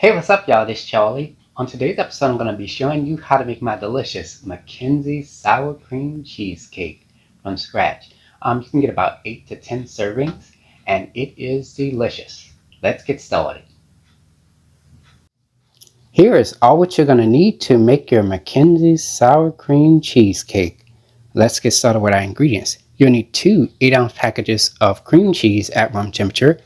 Hey, what's up, y'all? This is Charlie. On today's episode, I'm going to be showing you how to make my delicious McKenzie's Sour Cream Cheesecake from scratch. You can get about 8 to 10 servings, and it is delicious. Let's get started. Here is all what you're going to need to make your McKenzie's Sour Cream Cheesecake. Let's get started with our ingredients. You'll need 2 8-ounce packages of cream cheese at room temperature,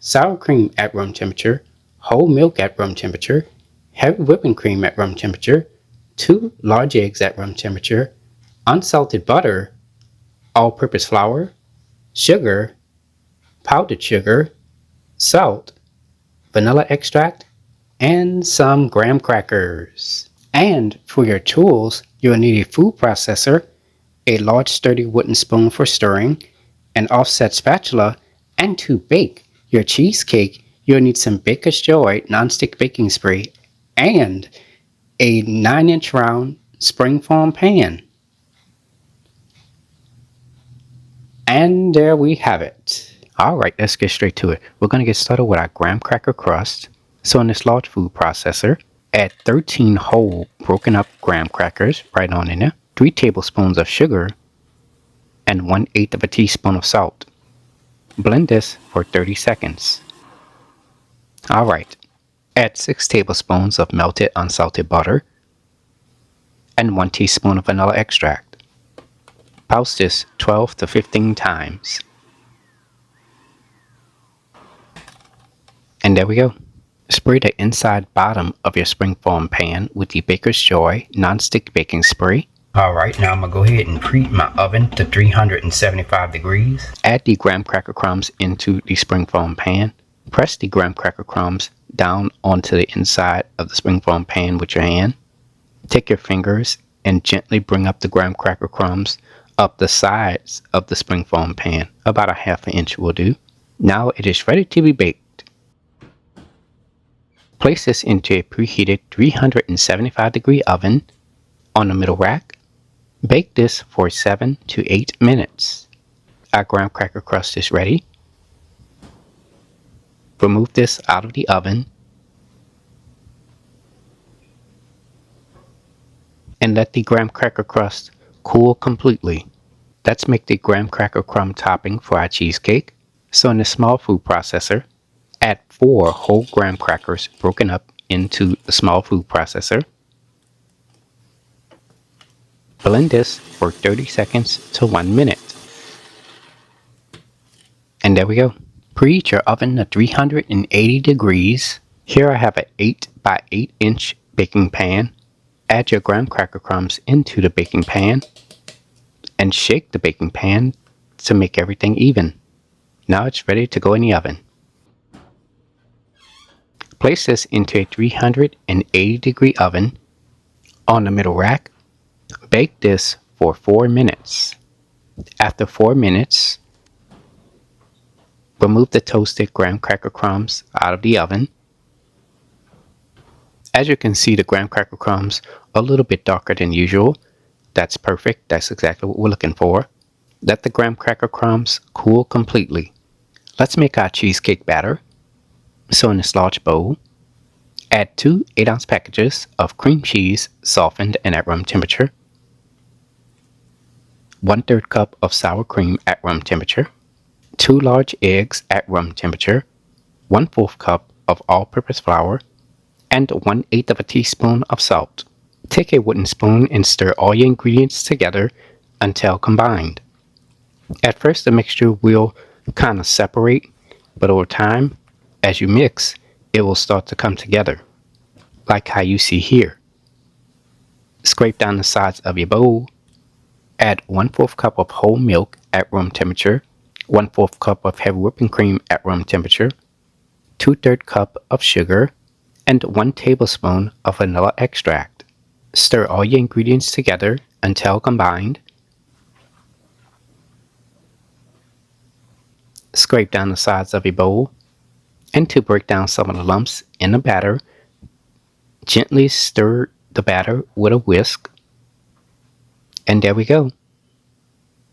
sour cream at room temperature, whole milk at room temperature, heavy whipping cream at room temperature, 2 large eggs at room temperature, unsalted butter, all-purpose flour, sugar, powdered sugar, salt, vanilla extract, and some graham crackers. And for your tools, you'll need a food processor, a large sturdy wooden spoon for stirring, an offset spatula, and to bake your cheesecake, you'll need some Baker's Joy nonstick baking spray and a 9-inch round springform pan. And there we have it. Alright, let's get straight to it. We're going to get started with our graham cracker crust. So in this large food processor, add 13 whole broken up graham crackers right on in there, 3 tablespoons of sugar, and 1/8 of a teaspoon of salt. Blend this for 30 seconds. Alright, add 6 tablespoons of melted unsalted butter and 1 teaspoon of vanilla extract. Pulse this 12 to 15 times. And there we go. Spray the inside bottom of your springform pan with the Baker's Joy nonstick baking spray. Alright, now I'm going to go ahead and preheat my oven to 375 degrees. Add the graham cracker crumbs into the springform pan. Press the graham cracker crumbs down onto the inside of the springform pan with your hand. Take your fingers and gently bring up the graham cracker crumbs up the sides of the springform pan. About a ½ inch will do. Now it is ready to be baked. Place this into a preheated 375 degree oven on the middle rack. Bake this for 7 to 8 minutes. Our graham cracker crust is ready. Remove this out of the oven and let the graham cracker crust cool completely. Let's make the graham cracker crumb topping for our cheesecake. So in a small food processor, add 4 whole graham crackers broken up into the small food processor. Blend this for 30 seconds to 1 minute. And there we go. Preheat your oven to 380 degrees. Here I have an 8 by 8 inch baking pan. Add your graham cracker crumbs into the baking pan and shake the baking pan to make everything even. Now it's ready to go in the oven. Place this into a 380 degree oven on the middle rack. Bake this for 4 minutes. After 4 minutes, remove the toasted graham cracker crumbs out of the oven. As you can see, the graham cracker crumbs are a little bit darker than usual. That's perfect. That's exactly what we're looking for. Let the graham cracker crumbs cool completely. Let's make our cheesecake batter. So in this large bowl, add 2 8-ounce packages of cream cheese softened and at room temperature, 1/3 cup of sour cream at room temperature, 2 large eggs at room temperature, 1/4 cup of all-purpose flour, and 1/8 of a teaspoon of salt. Take a wooden spoon and stir all your ingredients together until combined. At first the mixture will kind of separate, but over time, as you mix, it will start to come together, like how you see here. Scrape down the sides of your bowl. Add 1/4 cup of whole milk at room temperature, 1/4 cup of heavy whipping cream at room temperature, 2/3 cup of sugar, and 1 tablespoon of vanilla extract. Stir all your ingredients together until combined. Scrape down the sides of your bowl, and to break down some of the lumps in the batter, gently stir the batter with a whisk. And there we go.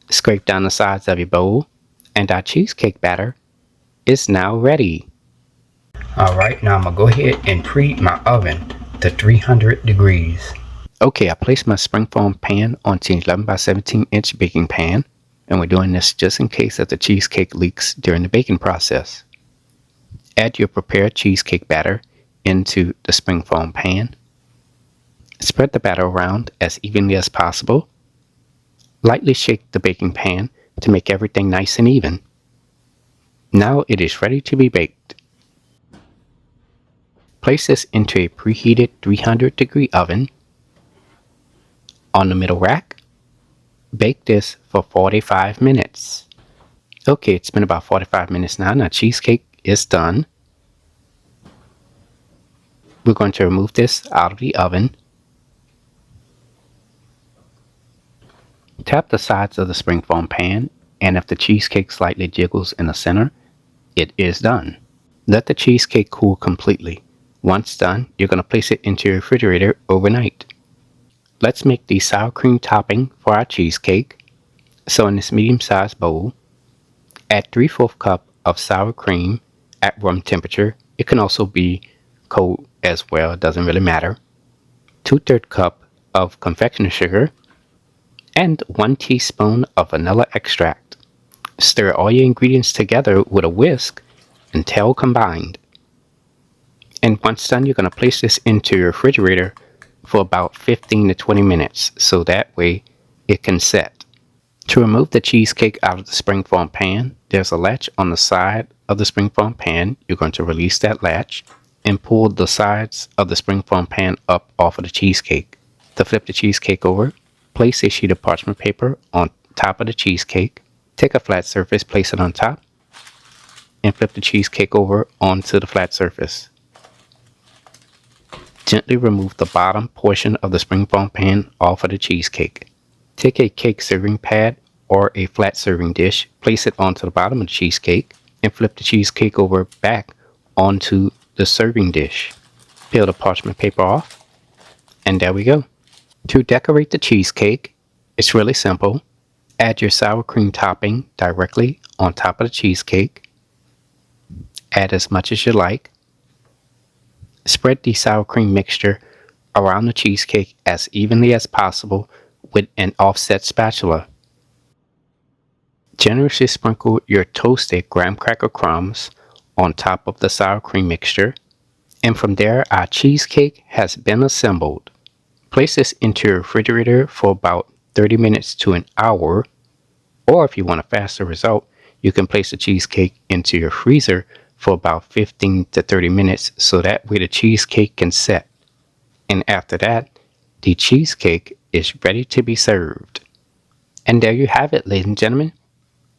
Scrape down the sides of your bowl, and our cheesecake batter is now ready. Alright, now I'm going to go ahead and preheat my oven to 300 degrees. Okay, I placed my springform pan onto an 11 by 17 inch baking pan, and we're doing this just in case that the cheesecake leaks during the baking process. Add your prepared cheesecake batter into the springform pan. Spread the batter around as evenly as possible. Lightly shake the baking pan to make everything nice and even. Now it is ready to be baked. Place this into a preheated 300 degree oven. On the middle rack, bake this for 45 minutes. Okay, it's been about 45 minutes now. Now cheesecake is done. We're going to remove this out of the oven. Tap the sides of the springform pan, and if the cheesecake slightly jiggles in the center, it is done. Let the cheesecake cool completely. Once done, you're going to place it into your refrigerator overnight. Let's make the sour cream topping for our cheesecake. So in this medium-sized bowl, add 3/4 cup of sour cream at room temperature. It can also be cold as well, it doesn't really matter. 2/3 cup of confectioner sugar and 1 teaspoon of vanilla extract. Stir all your ingredients together with a whisk until combined. And once done, you're going to place this into your refrigerator for about 15 to 20 minutes, so that way it can set. To remove the cheesecake out of the springform pan, there's a latch on the side of the springform pan. You're going to release that latch and pull the sides of the springform pan up off of the cheesecake. To flip the cheesecake over, place a sheet of parchment paper on top of the cheesecake. Take a flat surface, place it on top, and flip the cheesecake over onto the flat surface. Gently remove the bottom portion of the springform pan off of the cheesecake. Take a cake serving pad or a flat serving dish, place it onto the bottom of the cheesecake, and flip the cheesecake over back onto the serving dish. Peel the parchment paper off, and there we go. To decorate the cheesecake, it's really simple. Add your sour cream topping directly on top of the cheesecake. Add as much as you like. Spread the sour cream mixture around the cheesecake as evenly as possible with an offset spatula. Generously sprinkle your toasted graham cracker crumbs on top of the sour cream mixture, and from there our cheesecake has been assembled. Place this into your refrigerator for about 30 minutes to an hour, or if you want a faster result, you can place the cheesecake into your freezer for about 15 to 30 minutes, so that way the cheesecake can set. And after that, the cheesecake is ready to be served. And there you have it, ladies and gentlemen.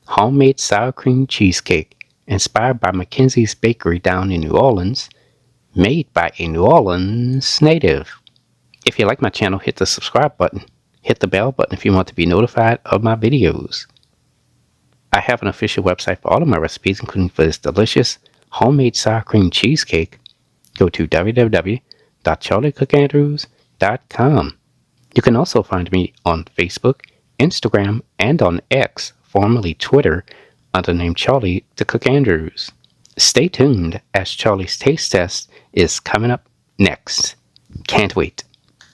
Homemade sour cream cheesecake, inspired by McKenzie's bakery down in New Orleans, made by a New Orleans native. If you like my channel, hit the subscribe button. Hit the bell button if you want to be notified of my videos. I have an official website for all of my recipes, including for this delicious homemade sour cream cheesecake. Go to www.charliethecookandrews.com. You can also find me on Facebook, Instagram, and on X, formerly Twitter, under the name Charlie the Cook Andrews. Stay tuned as Charlie's Taste Test is coming up next. Can't wait.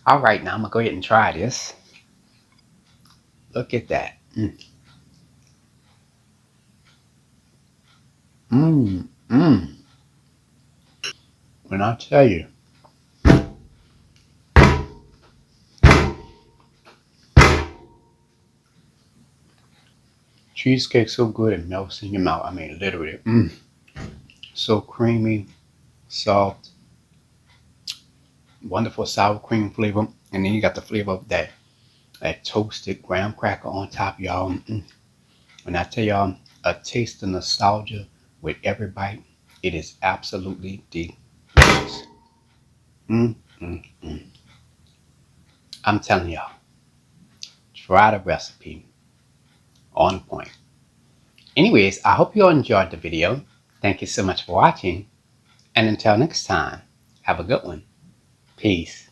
Alright, now I'm going to go ahead and try this. Look at that. When I tell you, cheesecake so good it melts in your mouth. I mean, literally. So creamy, soft, wonderful sour cream flavor, and then you got the flavor of that toasted graham cracker on top, y'all. When I tell y'all, a taste of nostalgia with every bite, it is absolutely delicious. I'm telling y'all, try the recipe. On point. Anyways, I hope you all enjoyed the video. Thank you so much for watching, and until next time, have a good one. Peace.